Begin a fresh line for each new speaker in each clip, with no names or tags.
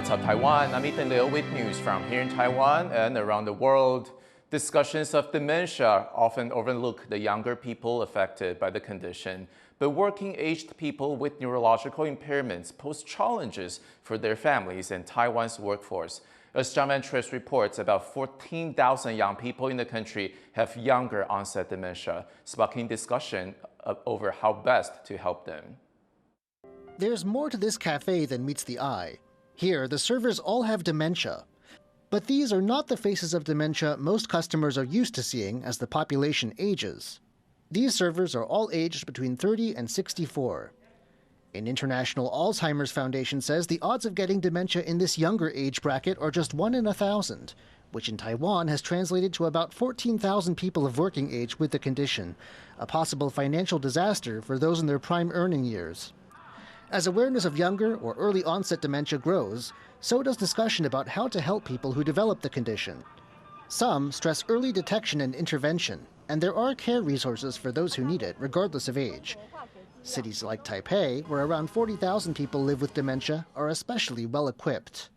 What's up, Taiwan? I'm Ethan Liu with news from here in Taiwan and around the world. Discussions of dementia often overlook the younger people affected by the condition, but working-aged people with neurological impairments pose challenges for their families and Taiwan's workforce. As Younger-Onset reports, about 14,000 young people in the country have younger-onset dementia, sparking discussion over how best to help them.
There's more to this cafe than meets the eye. Here, the servers all have dementia. But these are not the faces of dementia most customers are used to seeing as the population ages. These servers are all aged between 30 and 64. An International Alzheimer's Foundation says the odds of getting dementia in this younger age bracket are just 1 in 1,000, which in Taiwan has translated to about 14,000 people of working age with the condition, a possible financial disaster for those in their prime earning years. As awareness of younger or early-onset dementia grows, so does discussion about how to help people who develop the condition. Some stress early detection and intervention, and there are care resources for those who need it, regardless of age. Cities like Taipei, where around 40,000 people live with dementia, are especially well-equipped.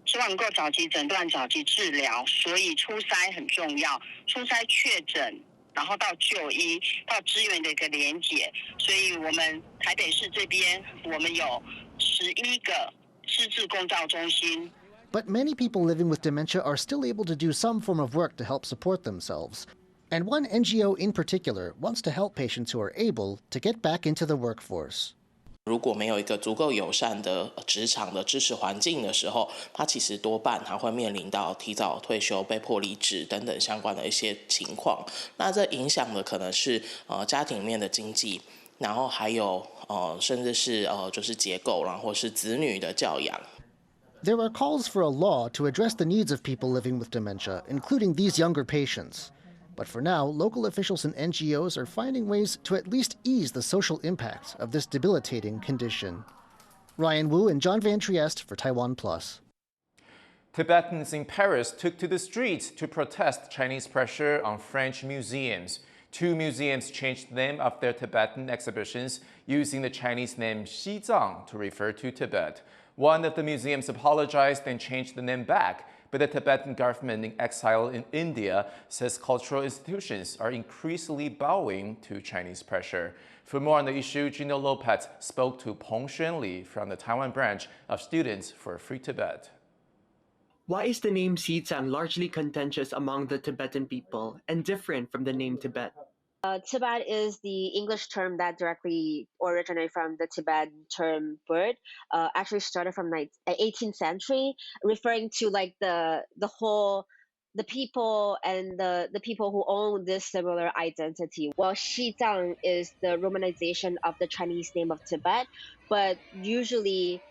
希望能够早期诊断、早期治疗，所以初筛很重要。初筛确诊，然后到就医、到支援的一个连结，所以我们台北市这边我们有11个失智共照中心。
But many people living with dementia are still able to do some form of work to help support themselves. And one NGO in particular wants to help patients who are able to get back into the workforce.
如果没有一个足够友善的职场的支持环境的时候，他其实多半还会面临到提早退休、被迫离职等等相关的一些情况。那这影响的可能是家庭里面的经济，然后还有甚至是就是结构，然后是子女的教养。
There are calls for a law to address the needs of people living with dementia, including these younger patients. But for now, local officials and NGOs are finding ways to at least ease the social impact of this debilitating condition. Ryan Wu and John Van Trieste for TaiwanPlus.
Tibetans in Paris took to the streets to protest Chinese pressure on French museums. 2 museums changed the name of their Tibetan exhibitions using the Chinese name Xizang to refer to Tibet. One of the museums apologized and changed the name back, but the Tibetan government in exile in India says cultural institutions are increasingly bowing to Chinese pressure. For more on the issue, Gino Lopez spoke to Peng Xuanli from the Taiwan branch of Students for Free Tibet.
Why is the name Xizang largely contentious among the Tibetan people and different from the name Tibet?
Tibet is the English term that directly originated from the Tibetan term bird. Actually started from 18th century, referring to like the people and the people who own this similar identity. Well, Xizang is the romanization of the Chinese name of Tibet, but usually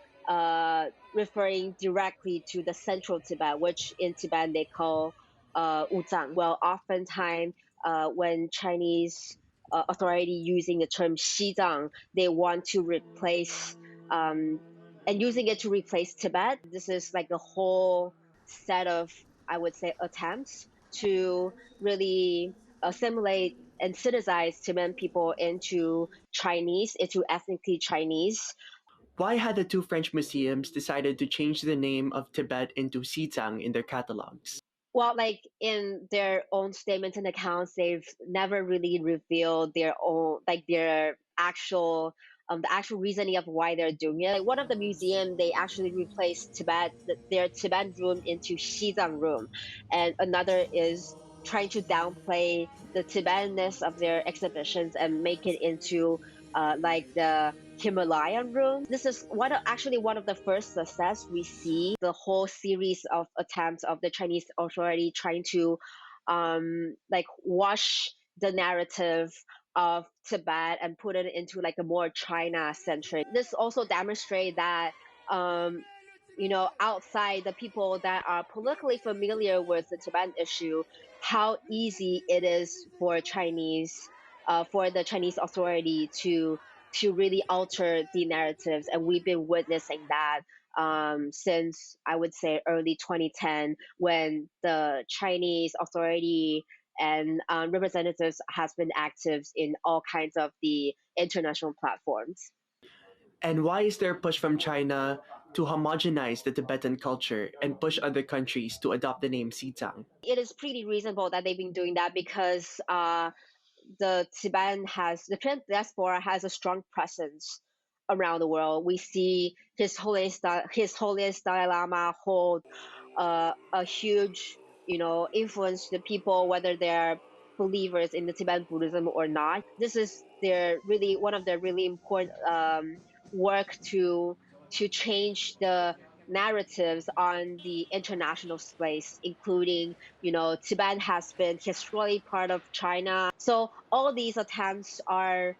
referring directly to the central Tibet, which in Tibetan they call Wuzang. Well, oftentimes when Chinese authority using the term Xizang, they want to replace and using it to replace Tibet. This is like a whole set of, I would say, attempts to really assimilate and synthesize Tibetan people into Chinese, into ethnically Chinese.
Why had the 2 French museums decided to change the name of Tibet into Xizang in their catalogs?
Well, like in their own statements and accounts, they've never really revealed their own, like their actual, the actual reasoning of why they're doing it. Like one of the museums, they actually replaced their Tibetan room into Xizang room, and another is trying to downplay the Tibetanness of their exhibitions and make it into like the Himalayan room. This is one of the first success we see. The whole series of attempts of the Chinese authority trying to like wash the narrative of Tibet and put it into like a more China-centric. This also demonstrates that outside the people that are politically familiar with the Tibetan issue, how easy it is for the Chinese authority to really alter the narratives. And we've been witnessing that since, I would say, early 2010, when the Chinese authority and representatives has been active in all kinds of the international platforms.
And why is there a push from China to homogenize the Tibetan culture and push other countries to adopt the name Xizang?
It is pretty reasonable that they've been doing that because the Tibetan diaspora has a strong presence around the world. We see His Holiness Dalai Lama hold a huge, influence to the people, whether they're believers in the Tibetan Buddhism or not. This is one of their really important work to change the narratives on the international space, including, Tibet has been historically part of China. So all these attempts are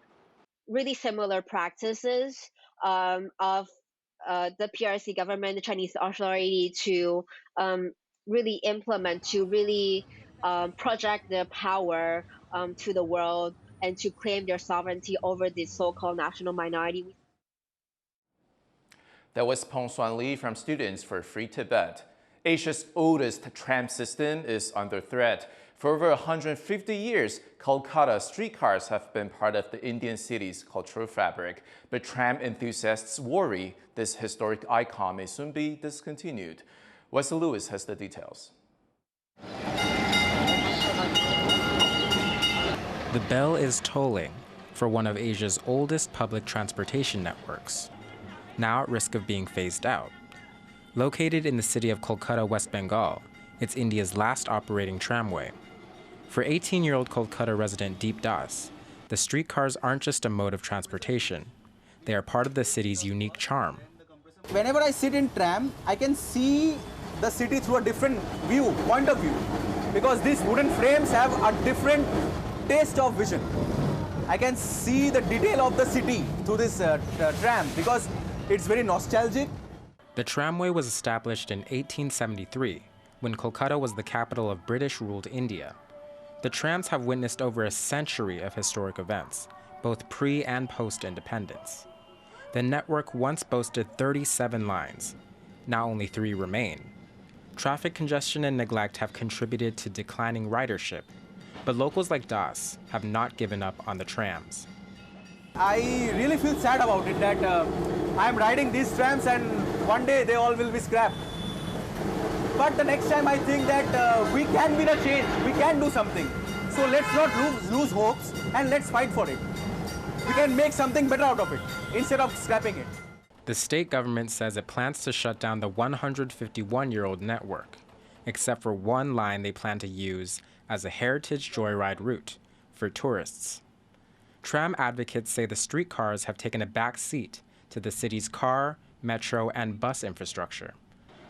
really similar practices of the PRC government, the Chinese authority to really implement, to really project their power to the world and to claim their sovereignty over this so-called national minority.
That was Peng Suan Lee from Students for Free Tibet. Asia's oldest tram system is under threat. For over 150 years, Kolkata streetcars have been part of the Indian city's cultural fabric. But tram enthusiasts worry this historic icon may soon be discontinued. Wesley Lewis has the details.
The bell is tolling for one of Asia's oldest public transportation networks, now at risk of being phased out. Located in the city of Kolkata, West Bengal, it's India's last operating tramway. For 18-year-old Kolkata resident Deep Das, the streetcars aren't just a mode of transportation. They are part of the city's unique charm.
Whenever I sit in tram, I can see the city through a different point of view, because these wooden frames have a different taste of vision. I can see the detail of the city through this tram because it's very nostalgic.
The tramway was established in 1873 when Kolkata was the capital of British-ruled India. The trams have witnessed over a century of historic events, both pre- and post-independence. The network once boasted 37 lines. Now only 3 remain. Traffic congestion and neglect have contributed to declining ridership, but locals like Das have not given up on the trams.
I really feel sad about it that I'm riding these trams and one day they all will be scrapped. But the next time I think that we can be the change, we can do something. So let's not lose hopes and let's fight for it. We can make something better out of it instead of scrapping it.
The state government says it plans to shut down the 151-year-old network, except for one line they plan to use as a heritage joyride route for tourists. Tram advocates say the streetcars have taken a back seat to the city's car, metro, and bus infrastructure.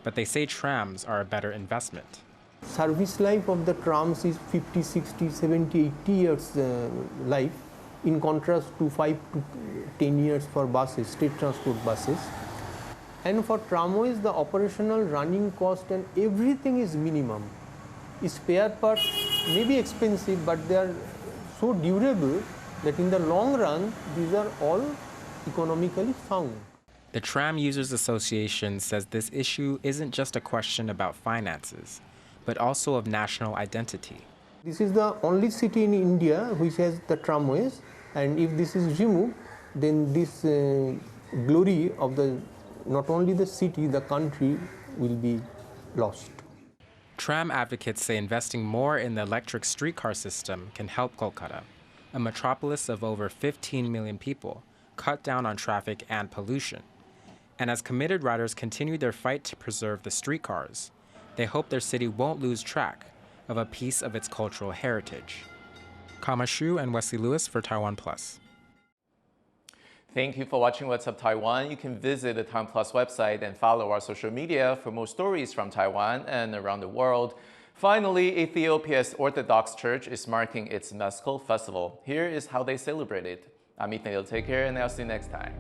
But they say trams are a better investment.
Service life of the trams is 50, 60, 70, 80 years life, in contrast to 5 to 10 years for buses, state transport buses. And for tramways, the operational running cost and everything is minimum. Spare parts may be expensive, but they are so durable that in the long run, these are all economically sound.
The Tram Users Association says this issue isn't just a question about finances, but also of national identity.
This is the only city in India which has the tramways, and if this is removed, then this glory of not only the city, the country will be lost.
Tram advocates say investing more in the electric streetcar system can help Kolkata, a metropolis of over 15 million people, cut down on traffic and pollution. And as committed riders continue their fight to preserve the streetcars, they hope their city won't lose track of a piece of its cultural heritage. Kama Shu and Wesley Lewis for TaiwanPlus.
Thank you for watching What's Up Taiwan. You can visit the TaiwanPlus website and follow our social media for more stories from Taiwan and around the world. Finally, Ethiopia's Orthodox Church is marking its Meskel Festival. Here is how they celebrate it. I'm Ethan. Take care, and I'll see you next time.